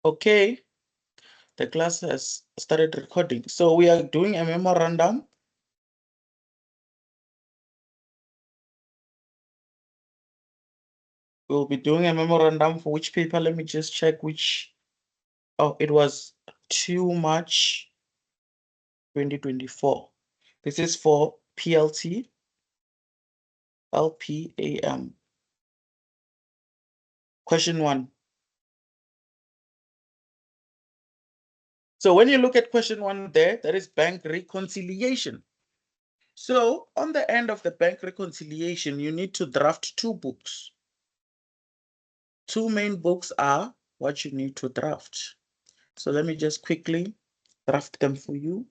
Okay, the class has started recording. So we are doing a memorandum. We'll be doing a memorandum for which paper? Let me just check which. Oh, it was 2 March 2024. This is for PLT, LPAM. Question 1. So when you look at question 1 there, that is bank reconciliation. So on the end of the bank reconciliation, you need to draft 2 books. 2 main books are what you need to draft. So let me just quickly draft them for you.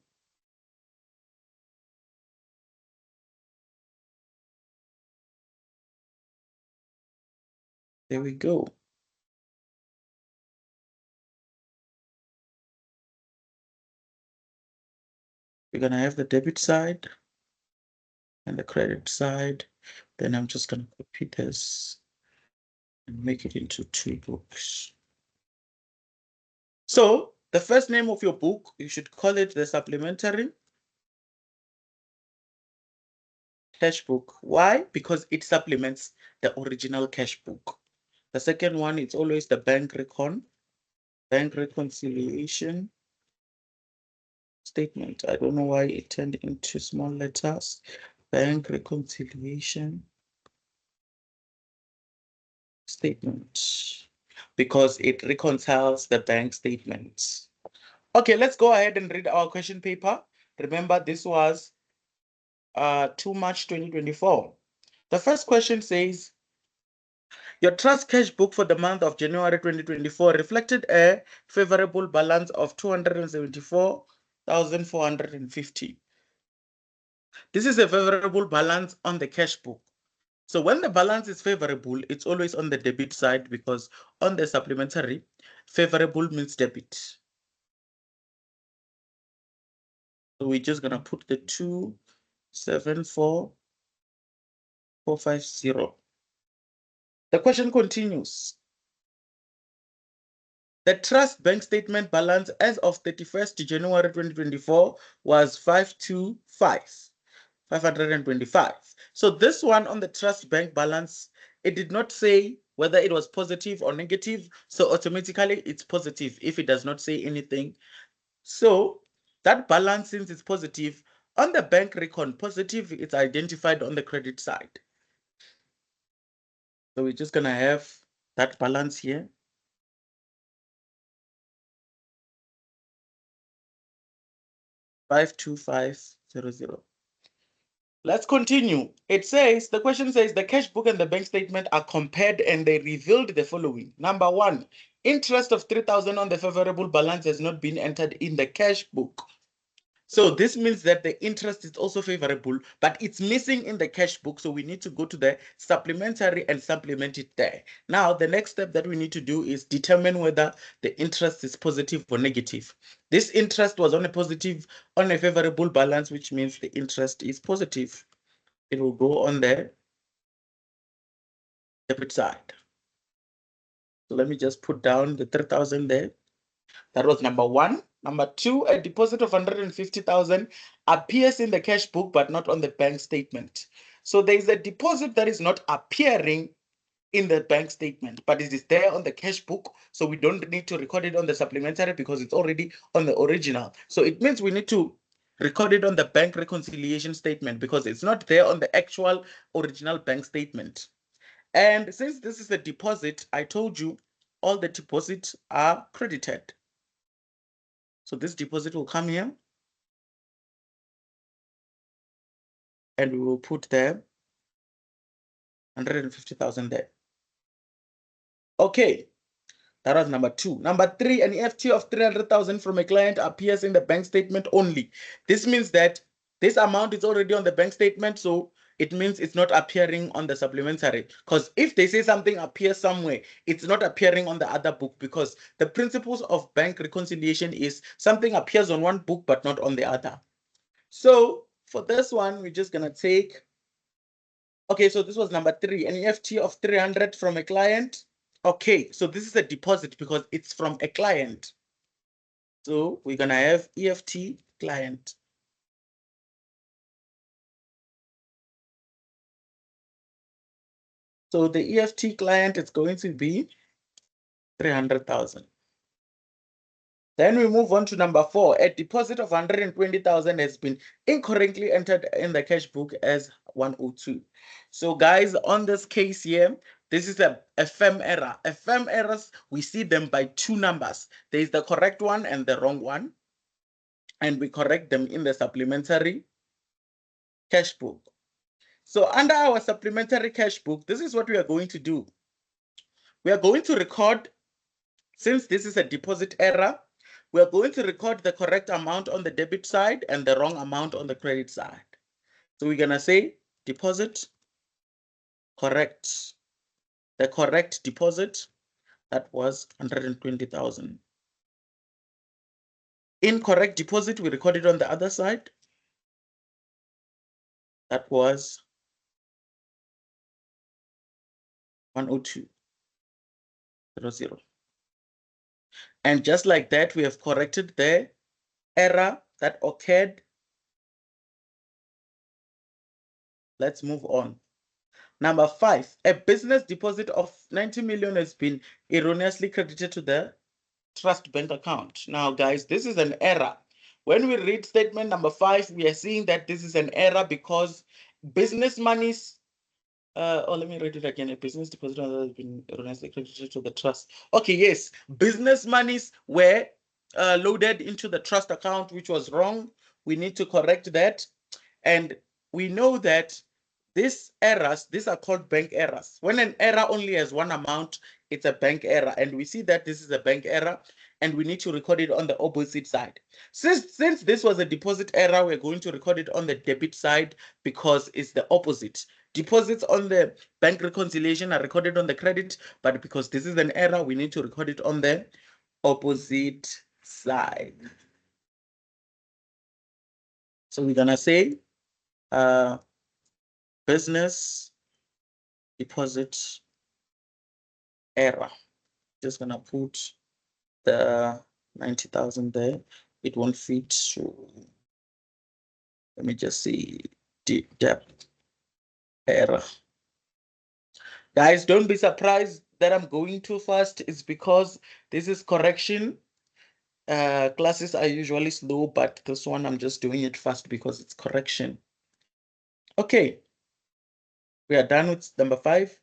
There we go. We're going to have the debit side and the credit side. Then I'm just going to copy this and make it into 2 books. So the first name of your book, you should call it the supplementary cash book. Why? Because it supplements the original cash book. The second one is always the bank reconciliation statement. I don't know why it turned into small letters. Bank reconciliation statement, because it reconciles the bank statements. Okay, let's go ahead and read our question paper. Remember, this was 2 March 2024. The first question says, your trust cash book for the month of January 2024 reflected a favorable balance of 274,450. This is a favorable balance on the cash book. So when the balance is favorable, it's always on the debit side, because on the supplementary, favorable means debit. So we're just gonna put the 274,450. The question continues. The trust bank statement balance as of 31st January 2024 was 525. So this one on the trust bank balance, it did not say whether it was positive or negative. So automatically it's positive if it does not say anything. So that balance, since it's positive, on the bank recon, positive, it's identified on the credit side. So we're just gonna have that balance here. $52500. Let's continue. It says, the question says, the cash book and the bank statement are compared and they revealed the following. Number 1, interest of 3,000 on the favorable balance has not been entered in the cash book. So this means that the interest is also favorable, but it's missing in the cash book. So we need to go to the supplementary and supplement it there. Now, the next step that we need to do is determine whether the interest is positive or negative. This interest was on a positive, on a favorable balance, which means the interest is positive. It will go on the debit side. So let me just put down the 3,000 there. That was number 1. Number 2, a deposit of 150,000 appears in the cash book, but not on the bank statement. So there is a deposit that is not appearing in the bank statement, but it is there on the cash book. So we don't need to record it on the supplementary because it's already on the original. So it means we need to record it on the bank reconciliation statement because it's not there on the actual original bank statement. And since this is a deposit, I told you all the deposits are credited. So this deposit will come here and we will put there 150,000 there. Okay, that was number 2. Number 3, an EFT of 300,000 from a client appears in the bank statement only. This means that this amount is already on the bank statement, so it means it's not appearing on the supplementary. Because if they say something appears somewhere, it's not appearing on the other book, because the principles of bank reconciliation is something appears on one book but not on the other. So for this one, we're just gonna take, okay, so this was number 3, an EFT of 300 from a client Okay, so this is a deposit because it's from a client. So we're gonna have EFT client. So the EFT client is going to be 300,000. Then we move on to number 4. A deposit of 120,000 has been incorrectly entered in the cash book as 102. So guys, on this case here, this is a firm error. A firm errors, we see them by two numbers. There is the correct one and the wrong one. And we correct them in the supplementary cash book. So under our supplementary cash book, this is what we are going to do. We are going to record, since this is a deposit error, we are going to record the correct amount on the debit side and the wrong amount on the credit side. So we're going to say deposit, correct. The correct deposit, that was 120,000. Incorrect deposit, we recorded on the other side. That was 102,000. And just like that, we have corrected the error that occurred. Let's move on. Number 5, a business deposit of 90 million has been erroneously credited to the trust bank account. Now, guys, this is an error. When we read statement number 5, we are seeing that this is an error because business monies, let me read it again. A business deposit has been erroneously credited to the trust. Okay, yes, business monies were loaded into the trust account, which was wrong. We need to correct that. And we know that these errors, these are called bank errors. When an error only has one amount, it's a bank error. And we see that this is a bank error and we need to record it on the opposite side. Since this was a deposit error, we're going to record it on the debit side because it's the opposite. Deposits on the bank reconciliation are recorded on the credit, but because this is an error, we need to record it on the opposite side. So we're gonna say business deposit error. Just gonna put the 90,000 there. It won't fit. So let me just see depth error. Guys, don't be surprised that I'm going too fast. It's because this is correction. Classes are usually slow, but this one I'm just doing it fast because it's correction. Okay, we are done with number 5.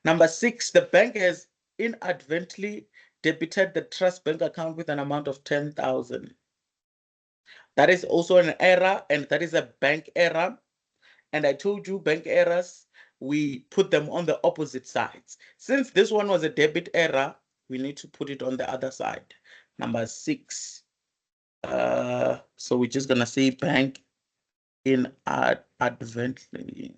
Number 6, the bank has inadvertently debited the trust bank account with an amount of 10,000. That is also an error, and that is a bank error. And I told you bank errors, we put them on the opposite sides. Since this one was a debit error, we need to put it on the other side. Number 6. So we're just gonna say bank inadvertently.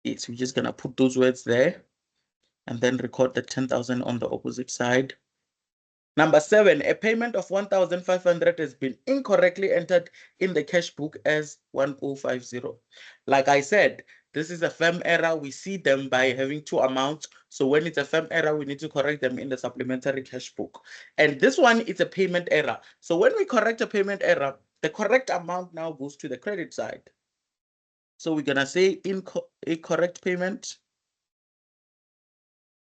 Yes, we're just gonna put those words there and then record the 10,000 on the opposite side. Number 7, a payment of 1,500 has been incorrectly entered in the cash book as 1,050. Like I said, this is a firm error. We see them by having two amounts. So when it's a firm error, we need to correct them in the supplementary cash book. And this one is a payment error. So when we correct a payment error, the correct amount now goes to the credit side. So we're gonna say incorrect payment.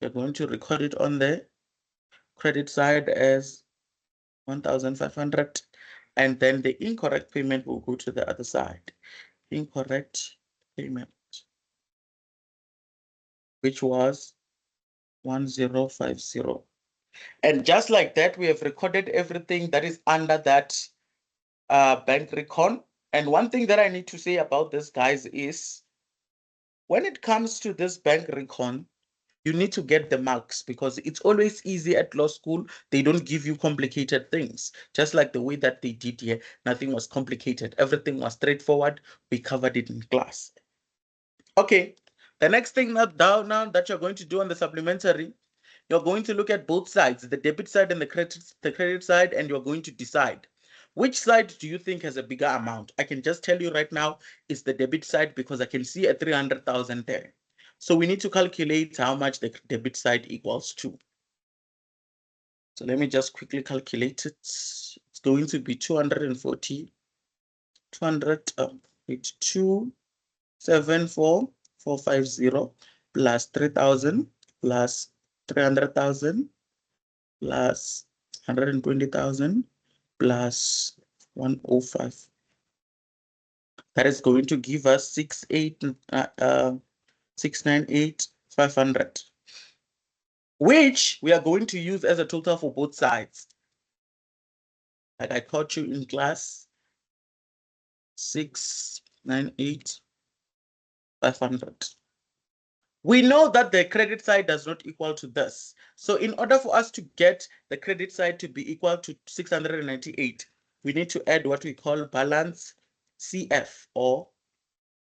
We're going to record it on the credit side as 1,500, and then the incorrect payment will go to the other side. Incorrect payment, which was 1,050. And just like that, we have recorded everything that is under that bank recon. And one thing that I need to say about this, guys, is when it comes to this bank recon, you need to get the marks because it's always easy at law school. They don't give you complicated things, just like the way that they did here. Nothing was complicated. Everything was straightforward. We covered it in class. Okay, the next thing now that you're going to do on the supplementary, you're going to look at both sides, the debit side and the credit side, and you're going to decide which side do you think has a bigger amount. I can just tell you right now, it's the debit side because I can see a 300,000 there. So we need to calculate how much the debit side equals to. So let me just quickly calculate it. It's going to be 240, 274,450 plus 3,000 plus 300,000 plus 120,000 plus 105. That is going to give us 698,500, which we are going to use as a total for both sides. Like I taught you in class, 698,500. We know that the credit side does not equal to this. So in order for us to get the credit side to be equal to 698, we need to add what we call balance CF or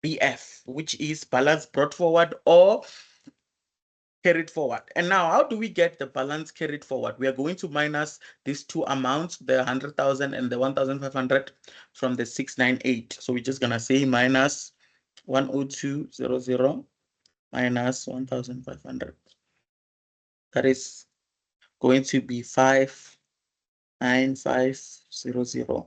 BF, which is balance brought forward or carried forward. And now, how do we get the balance carried forward? We are going to minus these two amounts, the 100,000 and the 1,500 from the 698. So we're just going to say minus 10200 minus 1,500. That is going to be 59500.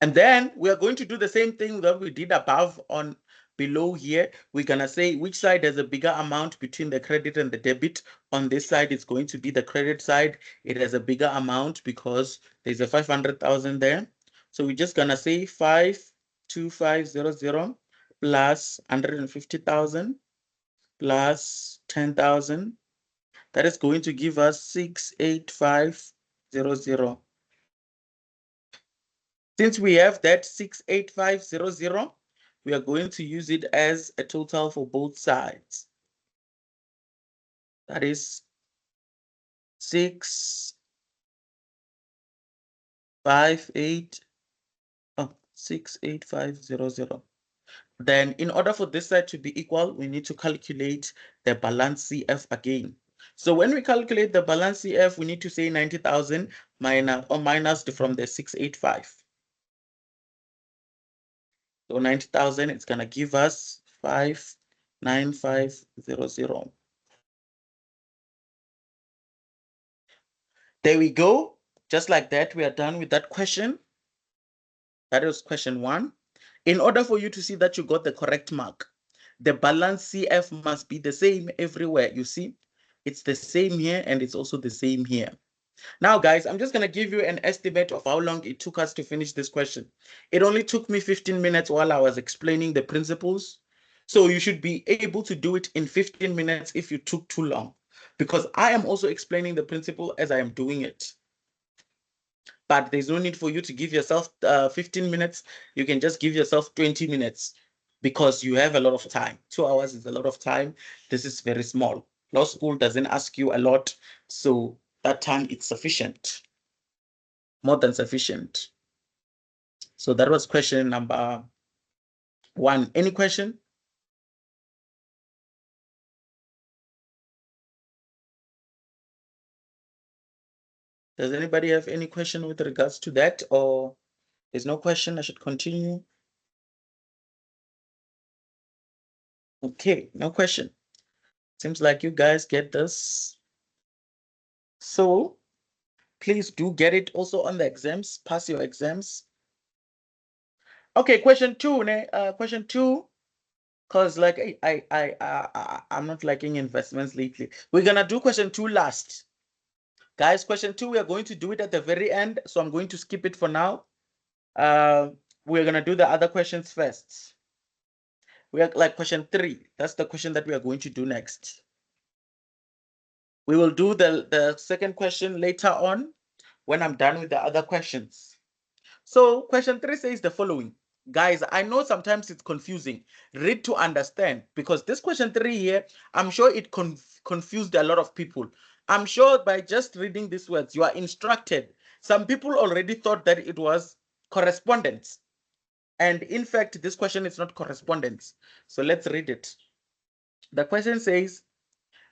And then we are going to do the same thing that we did above on below here. We're going to say which side has a bigger amount between the credit and the debit. On this side, it's going to be the credit side. It has a bigger amount because there's a 500,000 there. So we're just going to say 52500 plus 150,000 plus 10,000. That is going to give us 68500. Since we have that 68500, we are going to use it as a total for both sides. That is 68500. Then in order for this side to be equal, we need to calculate the balance CF again. So when we calculate the balance CF, we need to say 90,000 minus from the 685. So 90,000, it's going to give us 59500. There we go. Just like that, we are done with that question. That was question 1. In order for you to see that you got the correct mark, the balance CF must be the same everywhere. You see, it's the same here and it's also the same here. Now, guys, I'm just going to give you an estimate of how long it took us to finish this question. It only took me 15 minutes while I was explaining the principles. So you should be able to do it in 15 minutes if you took too long, because I am also explaining the principle as I am doing it. But there's no need for you to give yourself 15 minutes. You can just give yourself 20 minutes because you have a lot of time. 2 hours is a lot of time. This is very small. Law school doesn't ask you a lot. So that time it's sufficient, more than sufficient. So that was question number 1. Any question? Does anybody have any question with regards to that, or there's no question? I should continue. Okay, no question. Seems like you guys get this. So please do get it also on the exams, pass your exams. Okay, question 2, question 2, because like I'm not liking investments lately. We're gonna do question 2 last. Guys, question 2, we are going to do it at the very end, so I'm going to skip it for now. We're gonna do the other questions first. We are like question 3. That's the question that we are going to do next. We will do the second question later on when I'm done with the other questions. So question 3 says the following. Guys, I know sometimes it's confusing. Read to understand, because this question 3 here, I'm sure it confused a lot of people. I'm sure by just reading these words, you are instructed. Some people already thought that it was correspondence. And in fact, this question is not correspondence. So let's read it. The question says,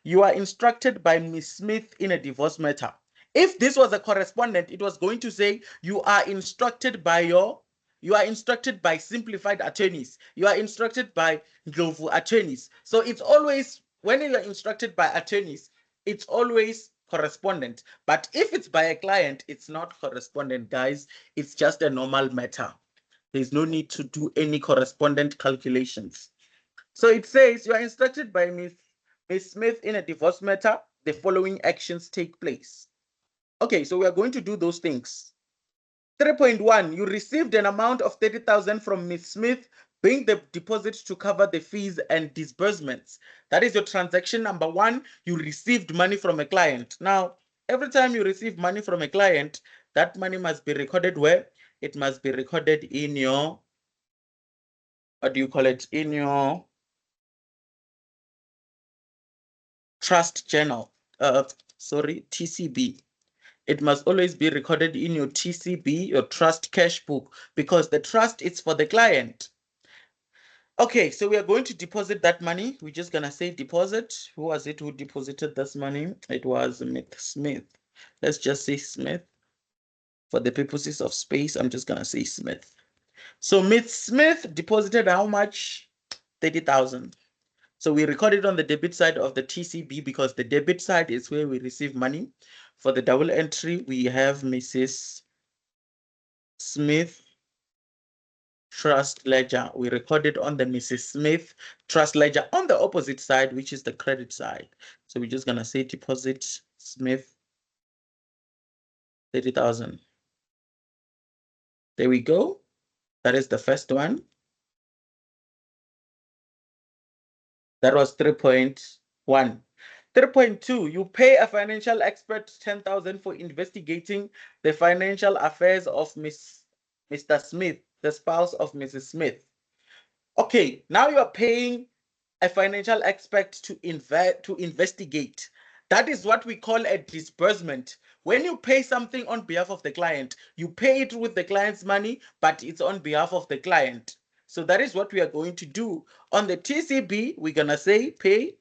you are instructed by Miss Smith in a divorce matter. If this was a correspondent, it was going to say, you are instructed by your you are instructed by simplified attorneys. You are instructed by Ndlovu attorneys. So it's always, when you are instructed by attorneys, it's always correspondent. But if it's by a client, it's not correspondent, guys. It's just a normal matter. There's no need to do any correspondent calculations. So it says you are instructed by Ms. Smith in a divorce matter. The following actions take place. Okay, so we are going to do those things. 3.1, you received an amount of 30,000 from Ms. Smith, being the deposit to cover the fees and disbursements. That is your transaction number 1. You received money from a client. Now, every time you receive money from a client, that money must be recorded where? It must be recorded in your, what do you call it? In your trust journal. TCB. It must always be recorded in your TCB, your trust cash book, because the trust is for the client. Okay, so we are going to deposit that money. We're just going to say deposit. Who was it who deposited this money? It was Smith. Let's just say Smith. For the purposes of space, I'm just going to say Smith. So Ms. Smith deposited how much? 30,000. So we record it on the debit side of the TCB because the debit side is where we receive money. For the double entry, we have Mrs. Smith trust ledger. We record it on the Mrs. Smith trust ledger on the opposite side, which is the credit side. So we're just gonna say deposit Smith 30,000. There we go. That is the first one. That was 3.1. 3.2, you pay a financial expert 10,000 for investigating the financial affairs of Mr. Smith, the spouse of Mrs. Smith. Okay, now you are paying a financial expert to investigate. That is what we call a disbursement. When you pay something on behalf of the client, you pay it with the client's money, but it's on behalf of the client. So that is what we are going to do. On the TCB, we're going to say pay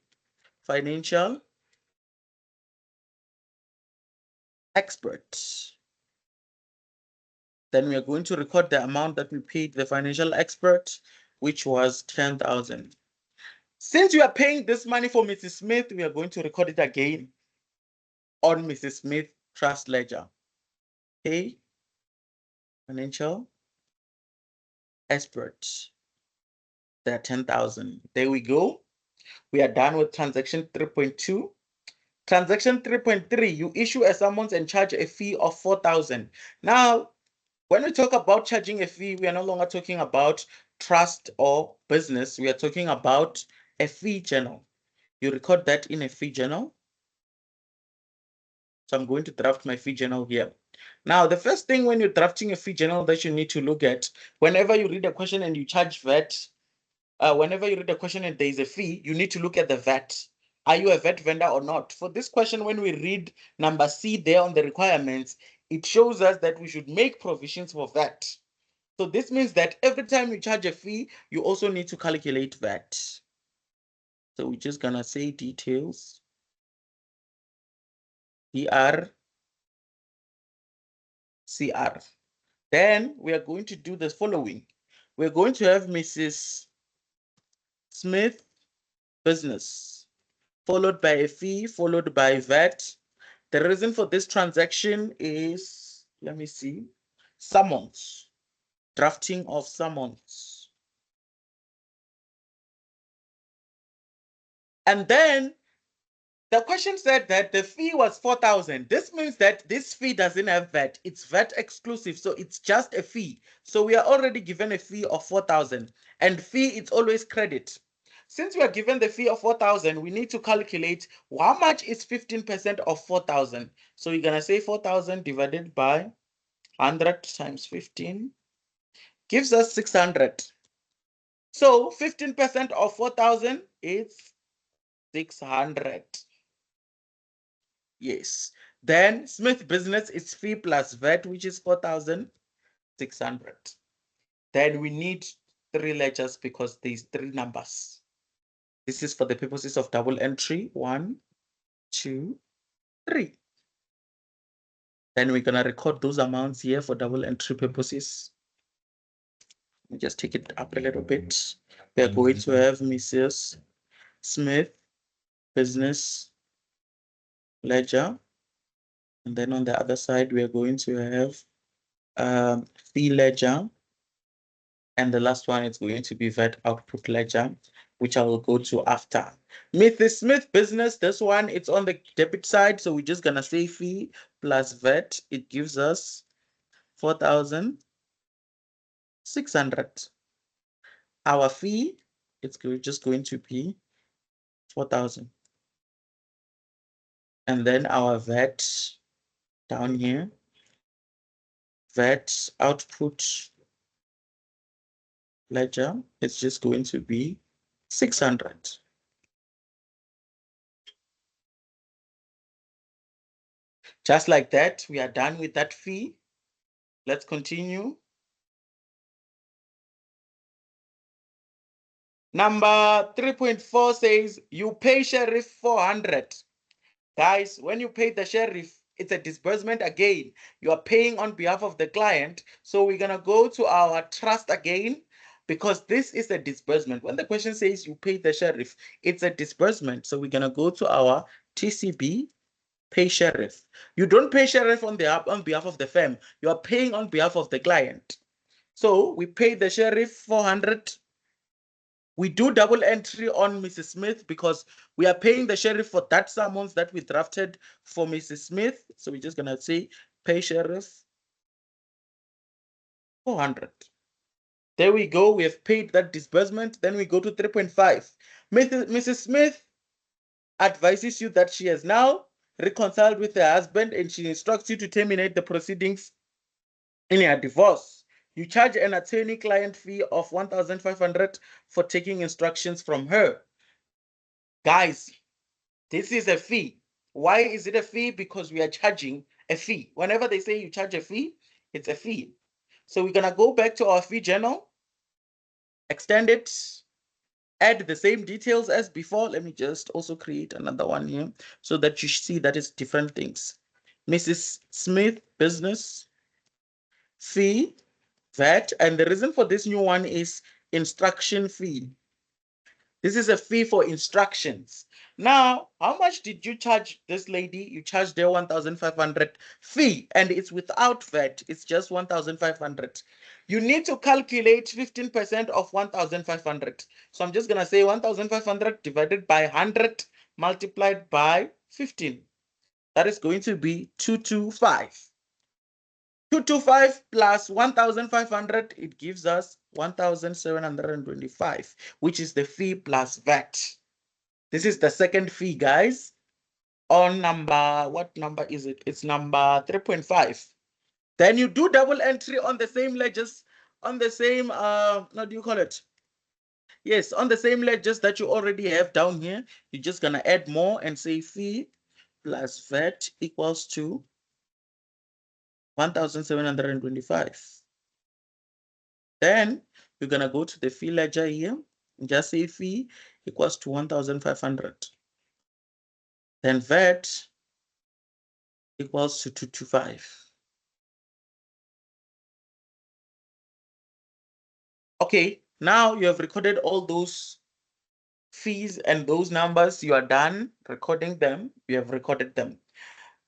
financial expert. Then we are going to record the amount that we paid the financial expert, which was 10,000. Since you are paying this money for Mrs. Smith, we are going to record it again on Mrs. Smith trust ledger. Pay financial expert. There are 10,000. There we go. We are done with transaction 3.2. Transaction 3.3, you issue a summons and charge a fee of 4,000. Now, when we talk about charging a fee, we are no longer talking about trust or business. We are talking about a fee journal. You record that in a fee journal. So I'm going to draft my fee journal here. Now, the first thing when you're drafting a fee journal that you need to look at, whenever you read a question and you charge VAT, whenever you read a question and there is a fee, you need to look at the VAT. Are you a VAT vendor or not? For this question, when we read number C there on the requirements, it shows us that we should make provisions for VAT. So this means that every time you charge a fee, you also need to calculate VAT. So we're just gonna say details. CR. Then we are going to do the following. We're going to have Mrs. Smith business, followed by a fee, followed by VAT. The reason for this transaction is, let me see, summons, drafting of summons. And then the question said that the fee was 4,000. This means that this fee doesn't have VAT. It's VAT exclusive, so it's just a fee. So we are already given a fee of 4,000. And fee, it's always credit. Since we are given the fee of 4,000, we need to calculate how much is 15% of 4,000. So we're going to say 4,000 divided by 100 times 15 gives us 600. So 15% of 4,000 is 600. Yes. Then Smith business is fee plus VAT, which is 4,600. Then we need 3 ledgers because there's 3 numbers. This is for the purposes of double entry. 1, 2, 3. Then we're going to record those amounts here for double entry purposes. me just take it up a little bit. We are going to have Mrs. Smith business ledger. And then on the other side, we are going to have fee ledger. And the last one is going to be VAT output ledger, which I will go to after. Mrs. Smith business, this one, it's on the debit side. So we're just going to say fee plus VAT. It gives us 4,600. Our fee, it's just going to be 4,000. And then our VAT down here, VAT output ledger, it's just going to be 600. Just like that, we are done with that fee. Let's continue. Number 3.4 says you pay sheriff 400. Guys, when you pay the sheriff, it's a disbursement again. You are paying on behalf of the client. So we're going to go to our trust again because this is a disbursement. When the question says you pay the sheriff, it's a disbursement. So we're going to go to our TCB, pay sheriff. You don't pay sheriff on behalf of the firm. You are paying on behalf of the client. So we pay the sheriff 400. We do double entry on Mrs. Smith because we are paying the sheriff for that summons that we drafted for Mrs. Smith. So we're just going to say pay sheriff 400. There we go. We have paid that disbursement. Then we go to 3.5. Mrs. Smith advises you that she has now reconciled with her husband and she instructs you to terminate the proceedings in her divorce. You charge an attorney-client fee of 1,500 for taking instructions from her. Guys, this is a fee. Why is it a fee? Because we are charging a fee. Whenever they say you charge a fee, it's a fee. So we're going to go back to our fee journal, extend it, add the same details as before. Let me just also create another one here so that you see that it's different things. Mrs. Smith business fee, VAT, and the reason for this new one is instruction fee. This is a fee for instructions. Now, how much did you charge this lady? You charged her 1,500 fee, and it's without VAT. It's just 1,500. You need to calculate 15% of 1,500. So I'm just going to say 1,500 divided by 100 multiplied by 15. That is going to be 225. 225 plus 1,500, it gives us 1,725, which is the fee plus VAT. This is the second fee, guys. On number, what number is it? It's number 3.5. Then you do double entry on the same ledgers, on the same, what do you call it? Yes, on the same ledgers that you already have down here. You're just going to add more and say fee plus VAT equals to 1,725. Then you're going to go to the fee ledger here. Just say fee equals to 1,500. Then VAT equals to 225. Okay, now you have recorded all those fees and those numbers. You are done recording them. You have recorded them.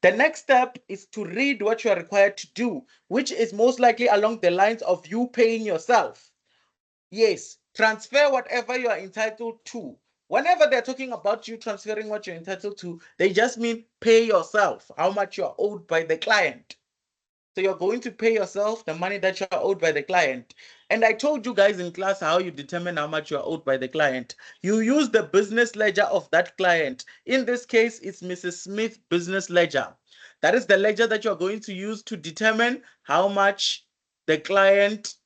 The next step is to read what you are required to do, which is most likely along the lines of you paying yourself. Yes, transfer whatever you are entitled to. Whenever they're talking about you transferring what you're entitled to, they just mean pay yourself, how much you are owed by the client. So you're going to pay yourself the money that you're owed by the client. And I told you guys in class how you determine how much you're owed by the client. You use the business ledger of that client. In this case, it's Mrs. Smith business ledger. That is the ledger that you're going to use to determine how much the client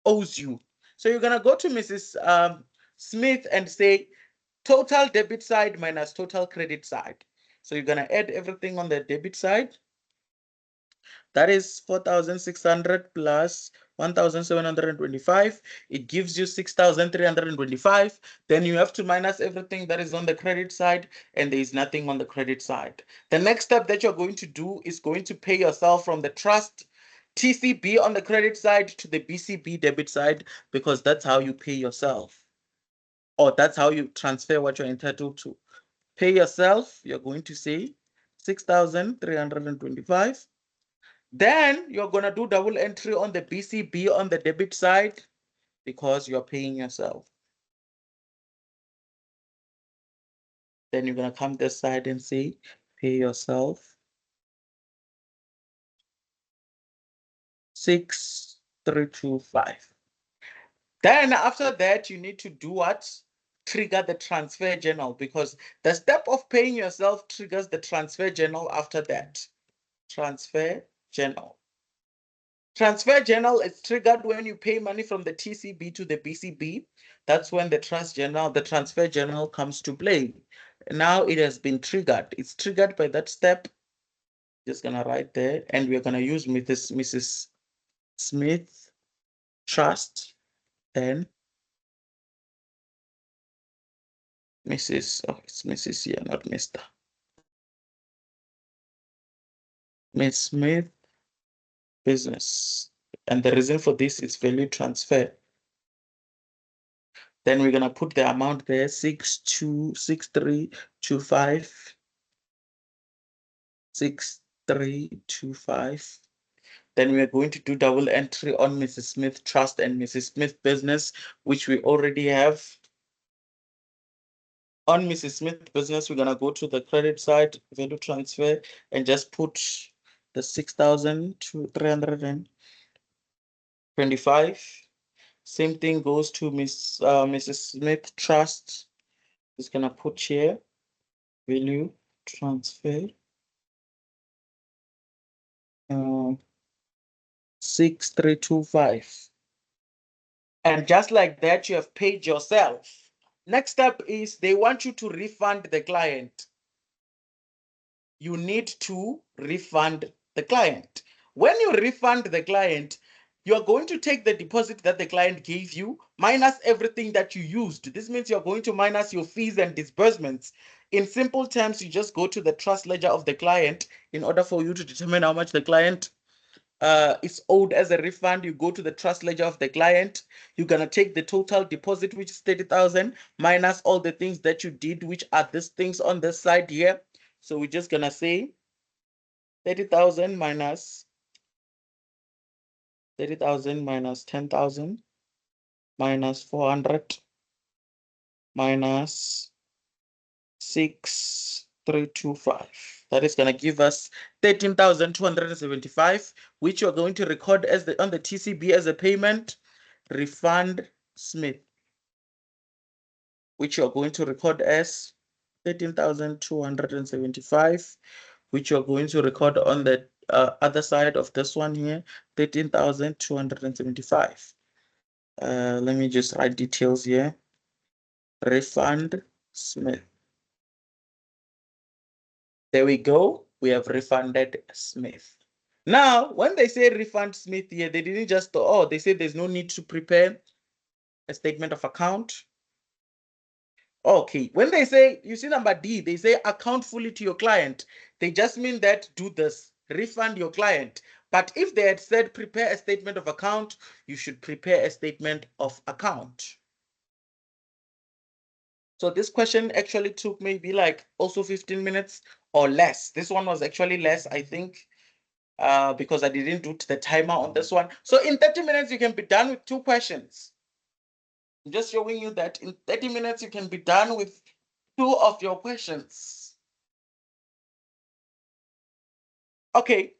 owes you. So you're going to go to Mrs. Smith and say total debit side minus total credit side. So you're going to add everything on the debit side. That is 4,600 plus 1,725. It gives you 6,325. Then you have to minus everything that is on the credit side, and there is nothing on the credit side. The next step that you're going to do is going to pay yourself from the trust TCB on the credit side to the BCB debit side, because that's how you pay yourself, or that's how you transfer what you're entitled to. Pay yourself, you're going to say 6,325. Then you're going to do double entry on the BCB on the debit side because you're paying yourself. Then you're going to come this side and say pay yourself 6,325. Then after that, you need to do what? Trigger the transfer journal, because the step of paying yourself triggers the transfer journal after that. Transfer journal. Transfer journal is triggered when you pay money from the TCB to the BCB. That's when the transfer journal comes to play. Now it has been triggered. It's triggered by that step. Just gonna write there, and we're gonna use Mrs. Smith Trust, then Mrs. Oh, it's Mrs. here, not Mr. Miss Smith Business. And the reason for this is value transfer. Then we're gonna put the amount there, 626325. 6325. Then we are going to do double entry on Mrs. Smith Trust and Mrs. Smith Business, which we already have. On Mrs. Smith Business, we're going to go to the credit side, value transfer, and just put the 6,325. Same thing goes to Mrs. Smith Trust. Just going to put here, value transfer. 6,325. And just like that, you have paid yourself. Next step is they want you to refund the client. You need to refund the client. When you refund the client, you're going to take the deposit that the client gave you minus everything that you used. This means you're going to minus your fees and disbursements. In simple terms, you just go to the trust ledger of the client in order for you to determine how much the client is owed as a refund. You go to the trust ledger of the client. You're gonna take the total deposit, which is 30,000, minus all the things that you did, which are these things on this side here. So we're just gonna say 30,000 minus 10,000 minus 400 minus 6,325. That is going to give us 13,275, which you're going to record as on the TCB as a payment. Refund Smith, which you're going to record as 13,275, which you're going to record on the other side of this one here, 13,275. Let me just write details here. Refund Smith. There we go. We have refunded Smith. Now, when they say refund Smith here, they didn't just, they say there's no need to prepare a statement of account. Okay, when they say, you see number D, they say account fully to your client. They just mean that do this, refund your client. But if they had said prepare a statement of account, you should prepare a statement of account. So this question actually took maybe like also 15 minutes or less. This one was actually less, I think, because I didn't do the timer on this one. So in 30 minutes, you can be done with 2 questions. I'm just showing you that in 30 minutes, you can be done with 2 of your questions. Okay,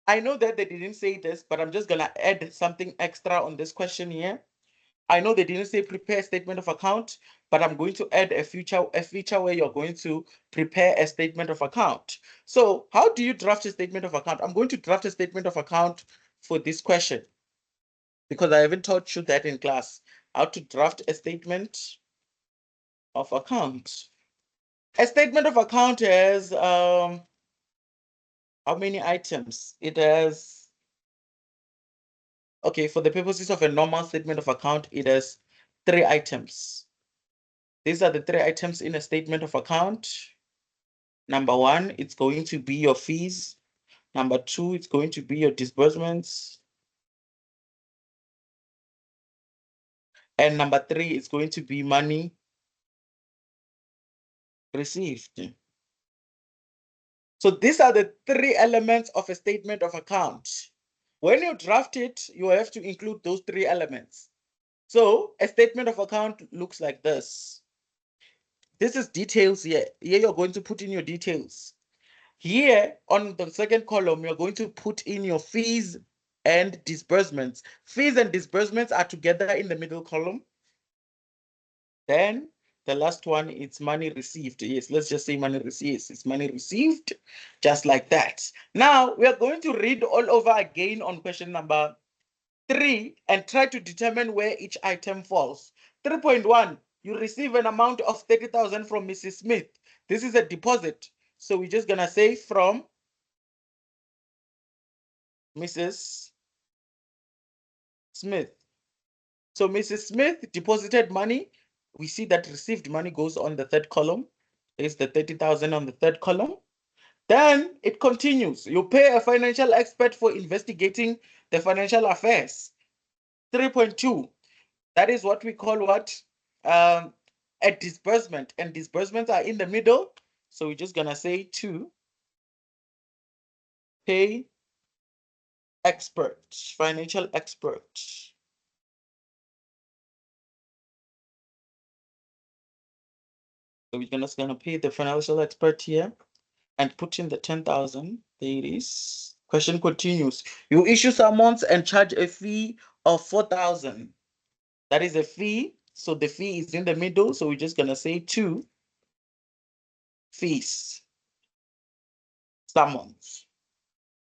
I know that they didn't say this, but I'm just gonna add something extra on this question here. I know they didn't say prepare a statement of account, but I'm going to add a feature where you're going to prepare a statement of account. So how do you draft a statement of account? I'm going to draft a statement of account for this question because I haven't taught you that in class, how to draft a statement of account. A statement of account has how many items? It has, okay, for the purposes of a normal statement of account, it has 3 items. These are the 3 items in a statement of account. Number 1, it's going to be your fees. Number 2, it's going to be your disbursements. And number 3 is going to be money received. So these are the 3 elements of a statement of account. When you draft it, you have to include those 3 elements. So a statement of account looks like this. This is details here. Here you're going to put in your details. Here on the second column, you're going to put in your fees and disbursements. Fees and disbursements are together in the middle column. Then the last one is money received. Yes, let's just say money received. It's money received, just like that. Now we are going to read all over again on question number 3 and try to determine where each item falls. 3.1, you receive an amount of 30,000 from Mrs. Smith. This is a deposit. So we're just gonna say from Mrs. Smith. So Mrs. Smith deposited money. We see that received money goes on the third column. There's the 30,000 on the third column. Then it continues. You pay a financial expert for investigating the financial affairs. 3.2, that is what we call what? A disbursement. And disbursements are in the middle. So we're just going to say to pay expert, financial expert. So we're just going to pay the financial expert here and put in the 10,000. There it is. Question continues. You issue summons and charge a fee of 4,000. That is a fee. So the fee is in the middle. So we're just going to say to fees, summons.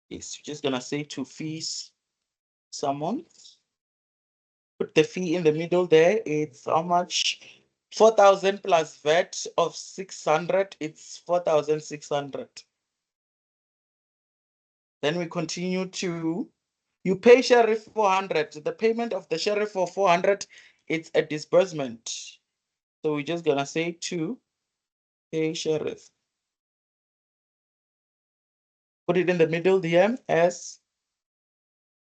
Yes, we're just going to say to fees, summons. Put the fee in the middle there. It's how much? 4,000 plus VAT of 600. It's 4,600. Then we continue to, you pay sheriff 400. The payment of the sheriff for 400, it's a disbursement. So we're just gonna say to pay sheriff. Put it in the middle there as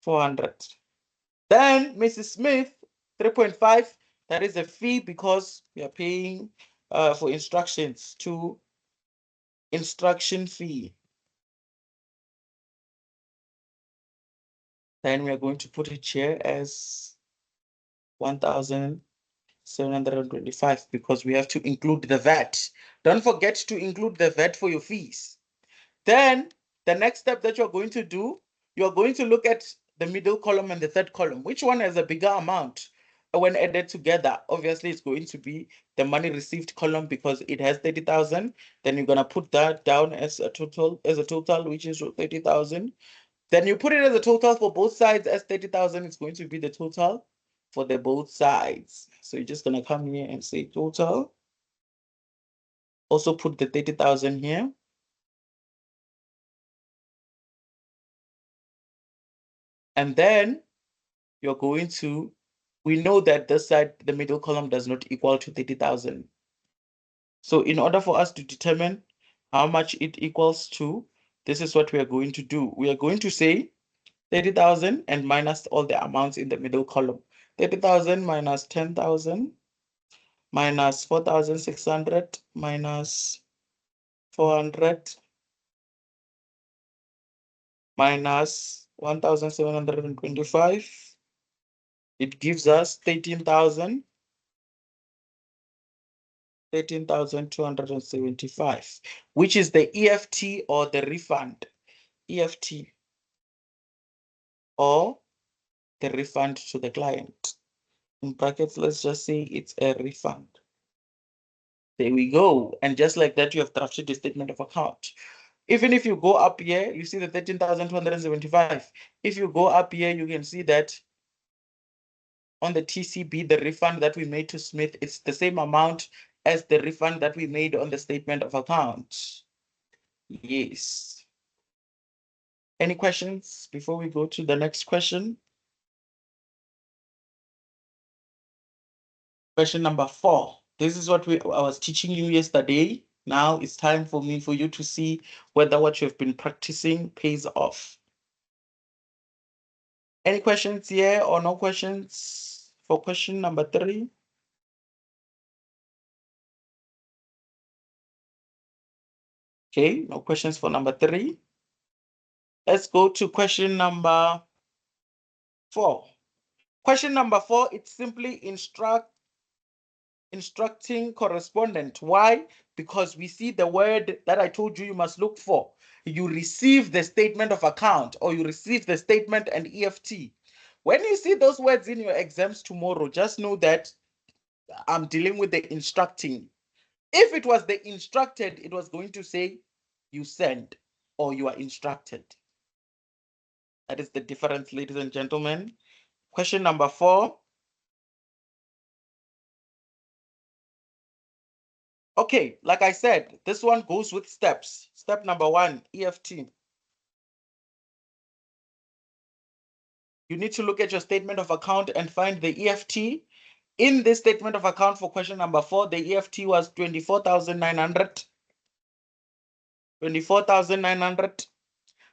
400. Then Mrs. Smith, 3.5, that is a fee because we are paying for instructions, to instruction fee. Then we are going to put it here as 1,725 because we have to include the VAT. Don't forget to include the VAT for your fees. Then the next step that you're going to do, you're going to look at the middle column and the third column. Which one has a bigger amount? When added together, obviously it's going to be the money received column because it has 30,000. Then you're gonna put that down as a total, which is 30,000. Then you put it as a total for both sides as 30,000. It's going to be the total for the both sides. So you're just gonna come here and say total. Also put the 30,000 here. And then you're going to, we know that this side, the middle column does not equal to 30,000. So in order for us to determine how much it equals to, this is what we are going to do. We are going to say 30,000 and minus all the amounts in the middle column. 30,000 minus 10,000 minus 4,600 minus 400 minus 1,725. It gives us 13,275, which is the EFT or the refund. EFT or the refund to the client. In brackets, let's just say it's a refund. There we go. And just like that, you have drafted the statement of account. Even if you go up here, you see the 13,275. If you go up here, you can see that on the TCB, the refund that we made to Smith, it's the same amount as the refund that we made on the statement of account. Yes. Any questions before we go to the next question? Question number 4. This is what I was teaching you yesterday. Now it's time for you to see whether what you've been practicing pays off. Any questions here or no questions for question number 3? Okay, no questions for number 3. Let's go to question number 4. Question number 4, it's simply instructing correspondent. Why? Because we see the word that I told you must look for. You receive the statement of account or you receive the statement and EFT. When you see those words in your exams tomorrow, just know that I'm dealing with the instructing. If it was the instructed, it was going to say you sent or you are instructed. That is the difference, ladies and gentlemen. Question number 4. Okay, like I said, this one goes with steps. Step number 1, EFT. You need to look at your statement of account and find the EFT. In this statement of account for question number 4, the EFT was 24,900. 24,900.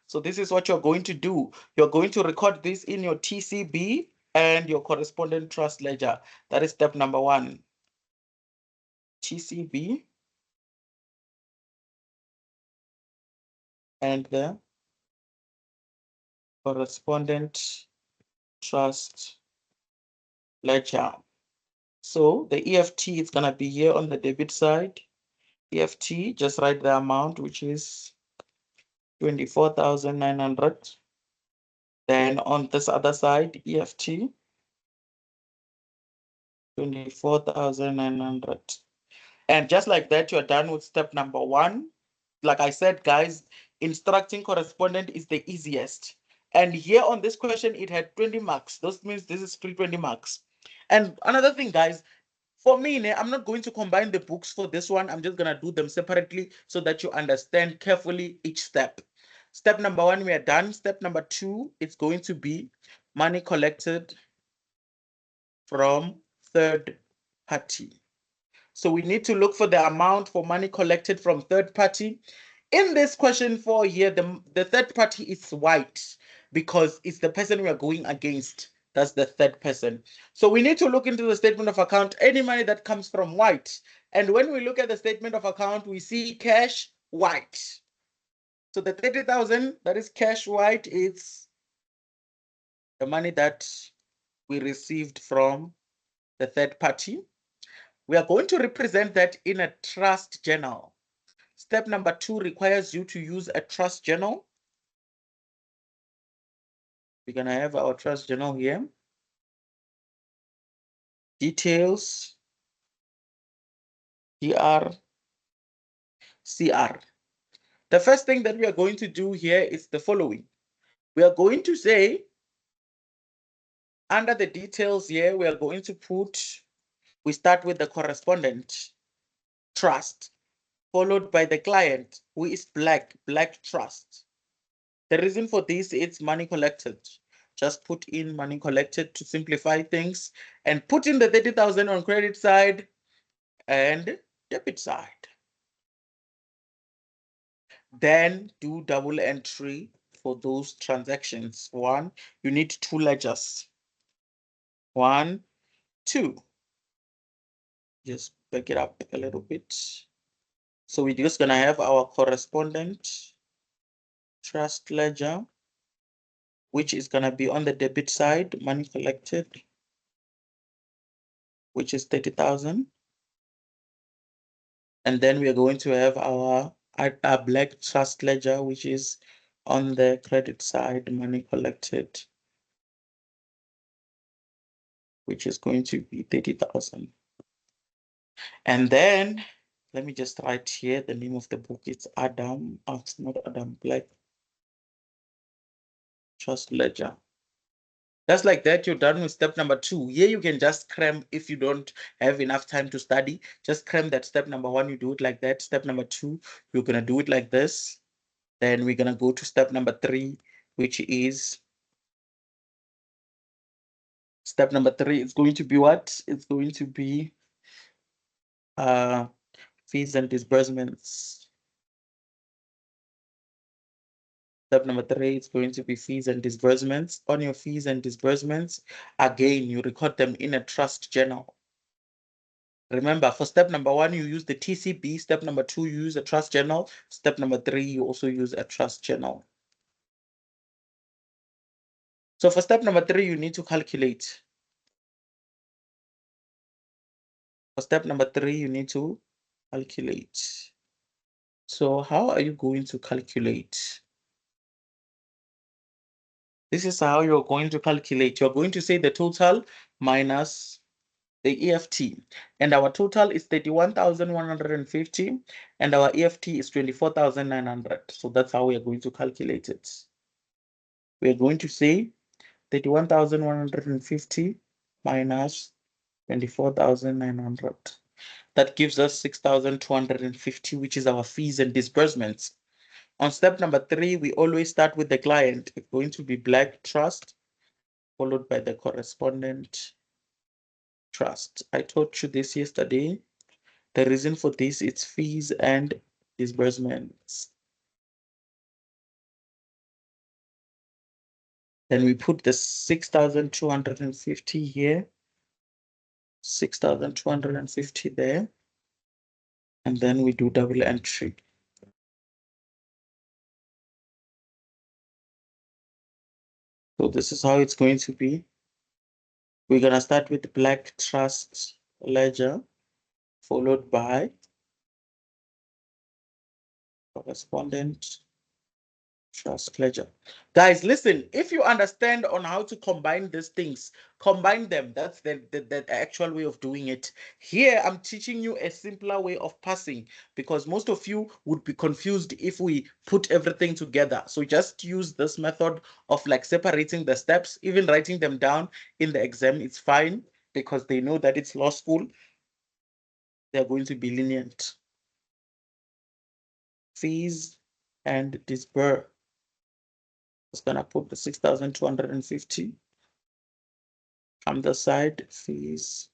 So this is what you're going to do. You're going to record this in your TCB and your correspondent trust ledger. That is step number 1. TCB and the correspondent trust ledger. So the EFT is going to be here on the debit side. EFT, just write the amount, which is 24,900. Then on this other side, EFT, 24,900. And just like that, you're done with step number 1. Like I said, guys, instructing correspondent is the easiest. And here on this question, it had 20 marks. This means this is still 20 marks. And another thing, guys, for me, I'm not going to combine the books for this one. I'm just going to do them separately so that you understand carefully each step. Step number 1, we are done. Step number 2, it's going to be money collected from third party. So we need to look for the amount for money collected from third party. In this question 4 here, the third party is white because it's the person we are going against. That's the third person. So we need to look into the statement of account, any money that comes from white. And when we look at the statement of account, we see cash white. So the 30,000, that is cash white, it's the money that we received from the third party. We are going to represent that in a trust journal. Step number 2 requires you to use a trust journal. We're going to have our trust journal here. Details, DR, CR. The first thing that we are going to do here is the following. We are going to say, under the details here, we are going to put, we start with the correspondent, trust, followed by the client, who is black trust. The reason for this is money collected. Just put in money collected to simplify things and put in the 30,000 on credit side and debit side. Then do double entry for those transactions. 1, you need 2 ledgers. 1, 2. Just back it up a little bit. So we're just gonna have our correspondent trust ledger, which is gonna be on the debit side, money collected, which is 30,000. And then we are going to have our black trust ledger, which is on the credit side, money collected, which is going to be 30,000. And then let me just write here the name of the book. It's Adam. Oh, it's not Adam, Black Trust Ledger. Just like that, you're done with step number 2. Here you can just cram if you don't have enough time to study. Just cram that step number 1, you do it like that. Step number 2, you're gonna do it like this. Then we're gonna go to step number 3, which is step number 3. It's going to be what? It's going to be Fees and disbursements. Step number 3 is going to be fees and disbursements. On your fees and disbursements, again, you record them in a trust journal. Remember, for step number 1, you use the TCB. Step number 2, you use a trust journal. Step number 3, you also use a trust journal. So for step number 3, you need to calculate. For step number 3, you need to calculate. So how are you going to calculate? This is how you're going to calculate. You're going to say the total minus the EFT. And our total is 31,150 and our EFT is 24,900. So that's how we are going to calculate it. We are going to say 31,150 minus 24,900. That gives us 6,250, which is our fees and disbursements. On step number 3, we always start with the client. It's going to be Black Trust, followed by the correspondent trust. I taught you this yesterday. The reason for this is fees and disbursements. Then we put the 6,250 here, 6,250 there, and then we do double entry. So this is how it's going to be. We're going to start with Black Trust ledger, followed by correspondent trust ledger. Guys, listen, if you understand on how to combine these things, combine them. That's the actual way of doing it. Here, I'm teaching you a simpler way of passing because most of you would be confused if we put everything together. So just use this method of like separating the steps, even writing them down in the exam. It's fine because they know that it's law school. They're going to be lenient. Fees and disburse. Just gonna put the 6,250 on the side, fees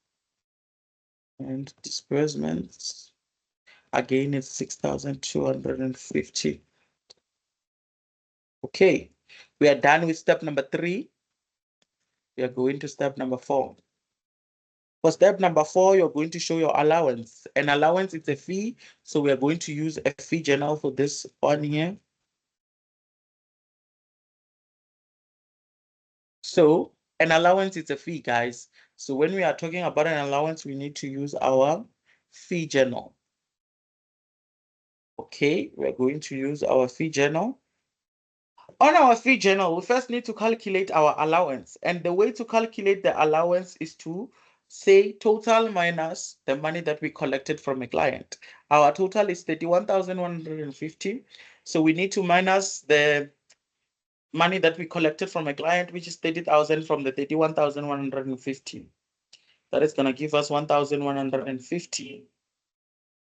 and disbursements. Again, it's 6,250. Okay, we are done with step number 3. We are going to step number 4. For step number 4, you're going to show your allowance. An allowance is a fee, so we are going to use a fee journal for this one here. So an allowance is a fee, guys. So when we are talking about an allowance, we need to use our fee journal. Okay, we're going to use our fee journal. On our fee journal, we first need to calculate our allowance. And the way to calculate the allowance is to say total minus the money that we collected from a client. Our total is 31,150. So we need to minus the money that we collected from a client, which is 30,000 from the 31,150. That is going to give us 1,150.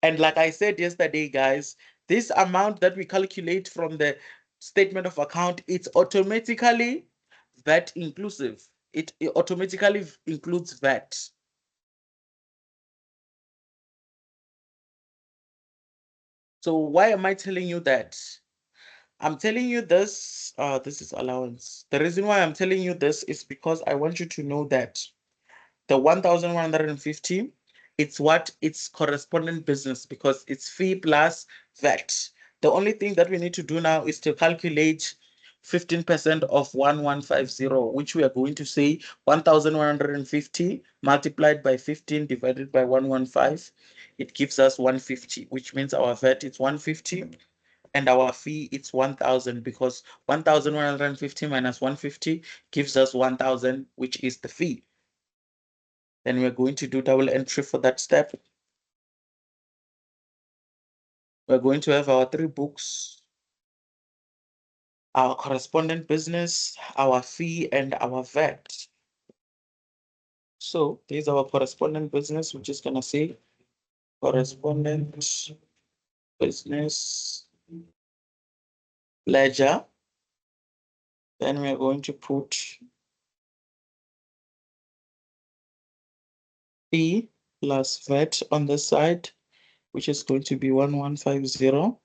And like I said yesterday, guys, this amount that we calculate from the statement of account, it's automatically VAT inclusive. It automatically includes VAT. So why am I telling you that? I'm telling you this, this is allowance. The reason why I'm telling you this is because I want you to know that the 1,150, it's correspondent business because it's fee plus VAT. The only thing that we need to do now is to calculate 15% of 1,150, which we are going to say 1,150 multiplied by 15 divided by 115. It gives us 150, which means our VAT is 150 and our fee it's 1,000 because 1,150 minus 150 gives us 1,000, which is the fee. Then we're going to do double entry for that step. We're going to have our 3 books, our correspondent business, our fee, and our VAT. So there's our correspondent business, which is going to say correspondent business ledger. Then we're going to put fee plus VAT on the side. which is going to be 1150.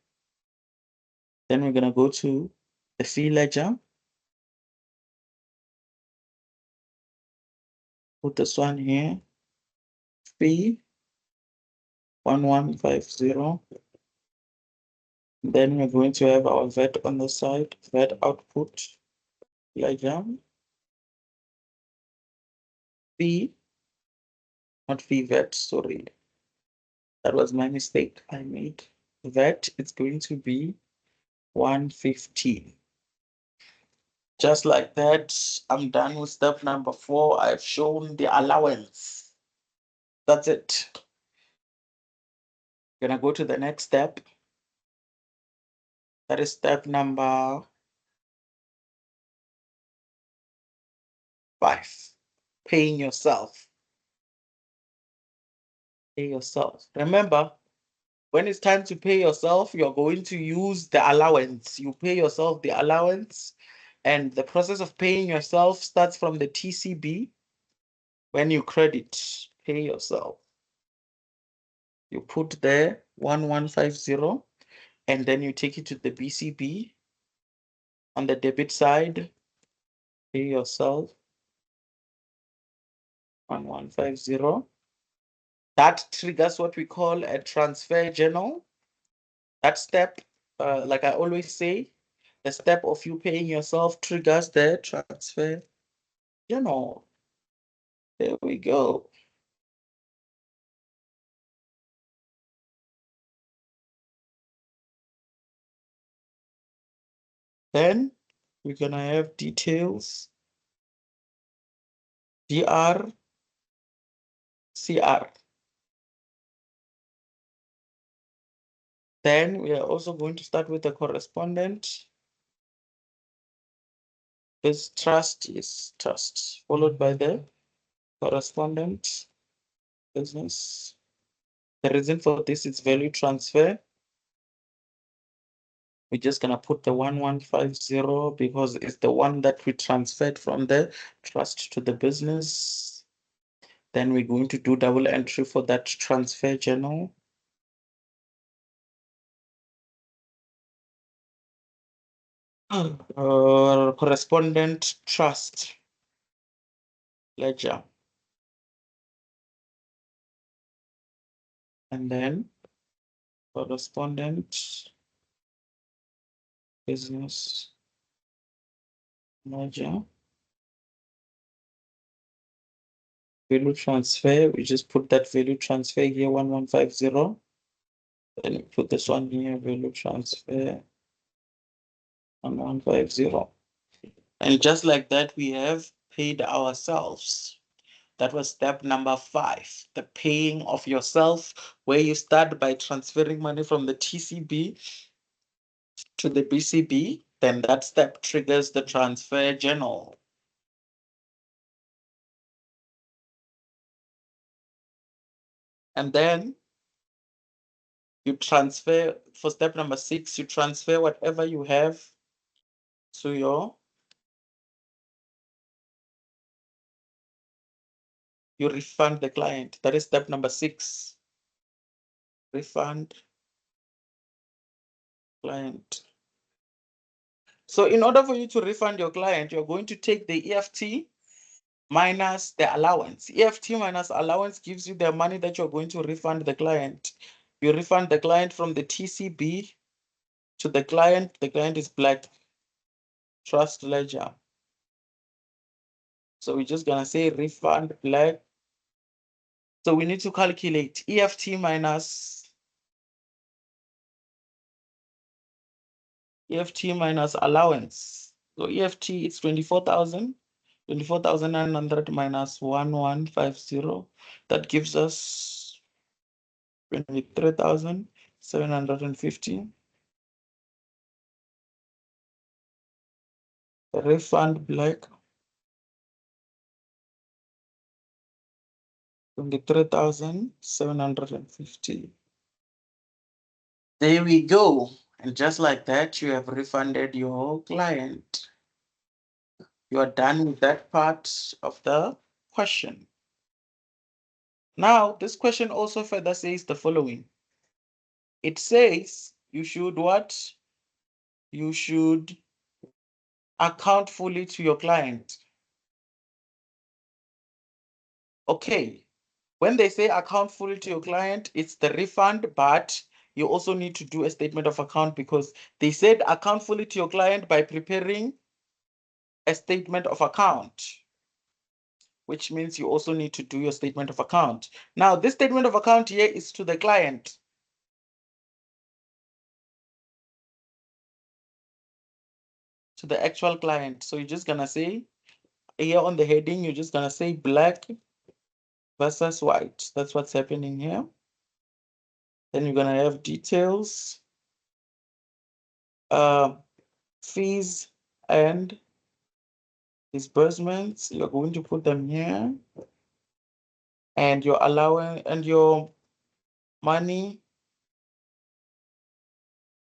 Then we're going to go to the fee ledger. Put this one here. Fee 1150. Then we're going to have our VAT on the side, VAT output ledger. Fee, not fee VAT, sorry. That was my mistake I made. VAT is going to be 115. Just like that, I'm done with step number 4. I've shown the allowance. That's it. Gonna go to the next step. That is step number 5. Paying yourself. Pay yourself. Remember, when it's time to pay yourself, you're going to use the allowance. You pay yourself the allowance, and the process of paying yourself starts from the TCB. When you credit, pay yourself. You put there 1150, and then you take it to the BCB. On the debit side, pay yourself 1150. That triggers what we call a transfer journal. That step, like I always say, the step of you paying yourself triggers the transfer journal. There we go. Then we're gonna have details, DR, CR. Then we are also going to start with the correspondent. This trust is trust, followed by the correspondent business. The reason for this is value transfer. We're just gonna put the 1150 because it's the one that we transferred from the trust to the business. Then we're going to do double entry for that transfer journal. Correspondent trust ledger. And then correspondent business ledger. Value transfer, we just put that value transfer here, 1150. Then we put this one here, value transfer 1150. And just like that, we have paid ourselves. That was step number 5, the paying of yourself, where you start by transferring money from the TCB to the BCB. Then that step triggers the transfer journal. And then you transfer, for step number 6, you transfer whatever you have to you refund the client. That is step number 6. Refund client. So in order for you to refund your client, you're going to take the EFT minus the allowance. EFT minus allowance gives you the money that you're going to refund the client. You refund the client from the TCB to the client. The client is black trust ledger. So we're just gonna say refund black. So we need to calculate EFT minus allowance. So EFT is 24,000. 24,900 minus 1150. That gives us 23,750. Refund black 23,750. There we go. And just like that, you have refunded your client. You are done with that part of the question. Now, this question also further says the following. It says you should what? You should account fully to your client. Okay. When they say account fully to your client, it's the refund, but you also need to do a statement of account because they said account fully to your client by preparing a statement of account, which means you also need to do your statement of account. Now, this statement of account here is to the client. To the actual client. So you're just gonna say, here on the heading, you're just gonna say black versus white. That's what's happening here. Then you're gonna have details, fees and disbursements. You're going to put them here. And your allowance and your money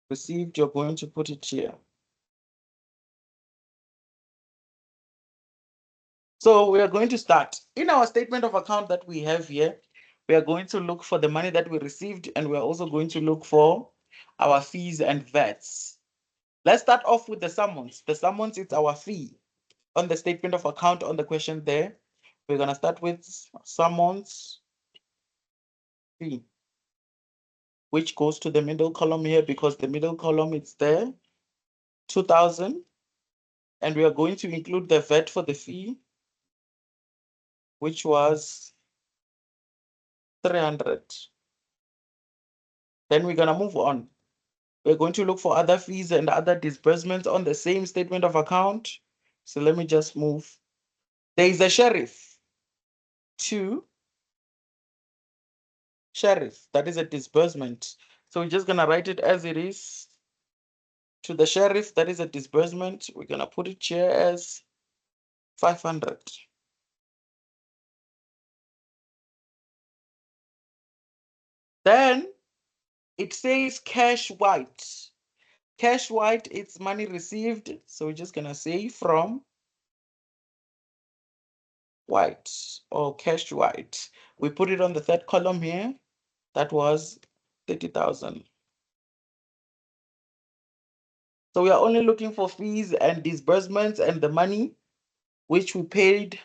received, you're going to put it here. So we are going to start. In our statement of account that we have here, we are going to look for the money that we received, and we're also going to look for our fees and VATs. Let's start off with the summons. The summons is our fee. On the statement of account on the question there, we're going to start with summons fee, which goes to the middle column here because the middle column is there, 2,000. And we are going to include the VAT for the fee, which was 300. Then we're going to move on. We're going to look for other fees and other disbursements on the same statement of account. So let me just move. There is a sheriff. 2, sheriff. That is a disbursement. So we're just going to write it as it is. To the sheriff, that is a disbursement. We're going to put it here as 500. Then it says cash white. Cash white, it's money received. So we're just going to say from white or cash white. We put it on the third column here. That was 30,000. So we are only looking for fees and disbursements and the money which we paid,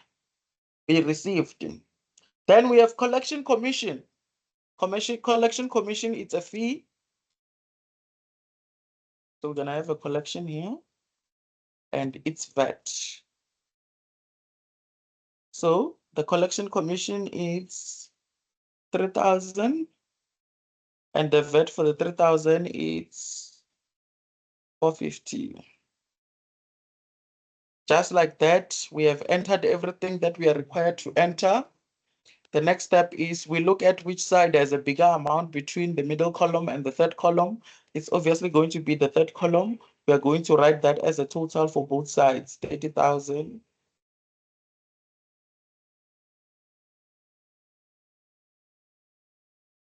we received. Then we have collection commission. Collection commission, it's a fee. So we're gonna have a collection here and it's VAT. So the collection commission is 3,000 and the VAT for the 3,000 is 450. Just like that, we have entered everything that we are required to enter. The next step is we look at which side has a bigger amount between the middle column and the third column. It's obviously going to be the third column. We are going to write that as a total for both sides, 30,000.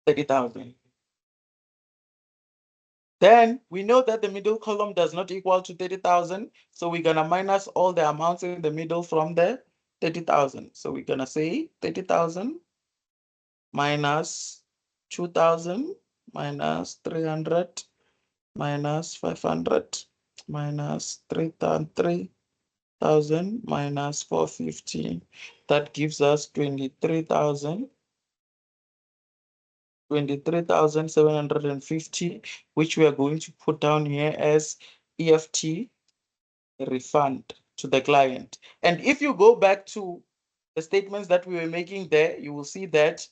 30,000. Then we know that the middle column does not equal to 30,000. So we're gonna minus all the amounts in the middle from the 30,000. So we're gonna say 30,000 minus 2,000 minus 300 minus 500 minus 3,000 minus 450. That gives us 23,750, which we are going to put down here as EFT refund to the client. And if you go back to the statements that we were making there, you will see that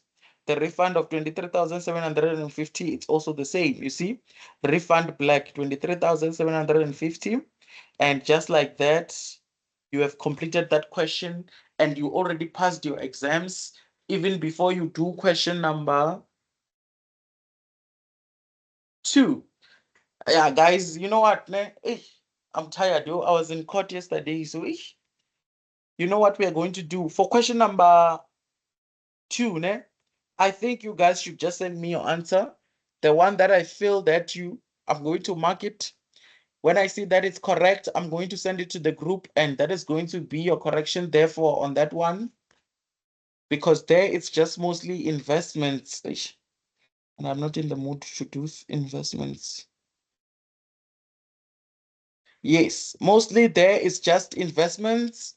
the refund of 23,750, it's also the same. You see, refund black 23,750. And just like that, you have completed that question and you already passed your exams even before you do question number 2. Yeah, guys, you know what? I'm tired, though. I was in court yesterday, so you know what we are going to do for question number 2, ne? I think you guys should just send me your answer. The one that I feel that I'm going to mark it. When I see that it's correct, I'm going to send it to the group, and that is going to be your correction, therefore, on that one. Because there it's just mostly investments. And I'm not in the mood to do investments. Yes, mostly there is just investments.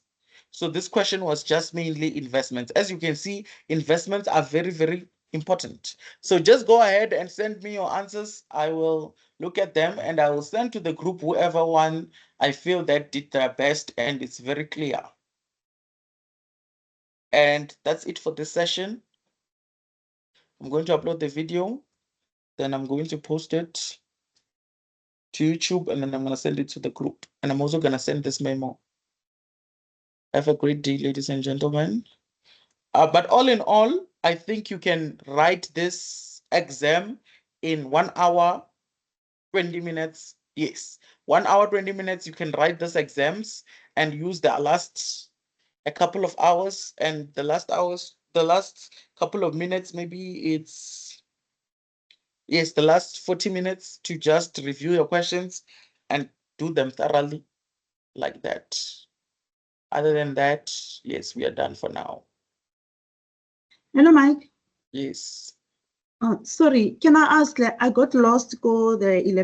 So this question was just mainly investments. As you can see, investments are very, very important. So just go ahead and send me your answers. I will look at them and I will send to the group whoever one I feel that did their best and it's very clear. And that's it for this session. I'm going to upload the video, then I'm going to post it to YouTube, and then I'm going to send it to the group. And I'm also going to send this memo. Have a great day, ladies and gentlemen. But all in all, I think you can write this exam in 1 hour, 20 minutes. Yes, 1 hour, 20 minutes. You can write these exams and use the last a couple of hours, and the last couple of minutes, maybe it's, yes, the last 40 minutes to just review your questions and do them thoroughly like that. Other than that, yes, we are done for now. Hello, Mike. Yes. Sorry, can I ask? Like, I got lost. Go the